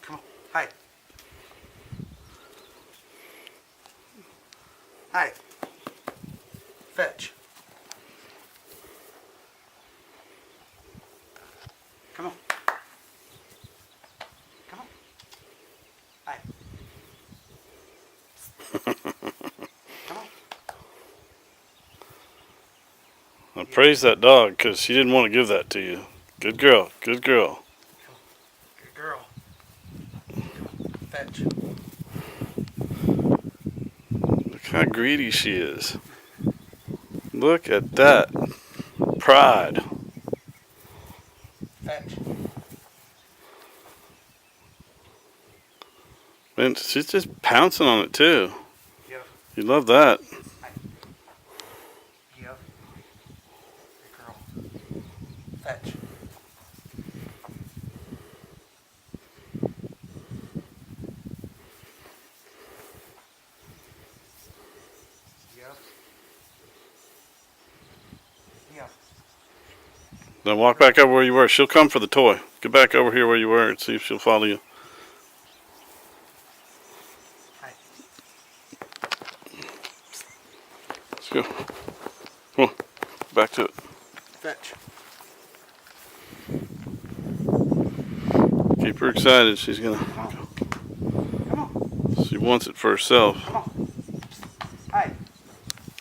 Come on. Hi. Hi. Fetch. Come on. Come on. Hi. Come on. I praise that dog because she didn't want to give that to you. Good girl. Good girl. Good girl. Fetch. Look how greedy she is. Look at that pride. Fetch. And she's just pouncing on it too. Give. You love that. Hi. Give. Good girl. Fetch. Give. Give. Now walk back over where you were. She'll come for the toy. Get back over here where you were and see if she'll follow you. Hi. Let's go. Come on. Back to it. Fetch. Keep her excited. She's gonna. Come on. Come on. She wants it for herself. Come on. Hi.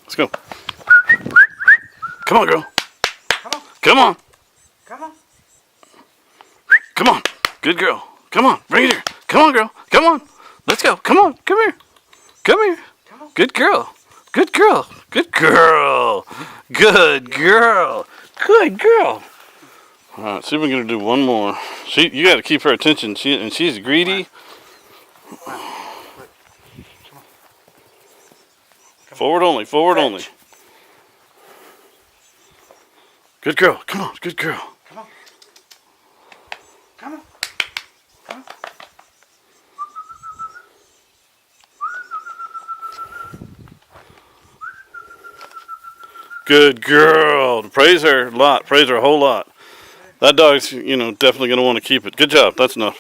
Let's go. Come on, girl. Come on. Come on. Come on. Come on. Good girl. Come on. Bring it here. Come on, girl. Come on. Let's go. Come on. Come here. Come here. Come on. Good girl. Good girl. Good girl. Good girl. Good girl. All right. See if we can do one more. You got to keep her attention. She's greedy. Forward only. Forward Fetch. only. Good girl. Come on. Good girl. Come on. Come on. Come on. Good girl. Praise her a lot. Praise her a whole lot. That dog's, definitely going to want to keep it. Good job. That's enough.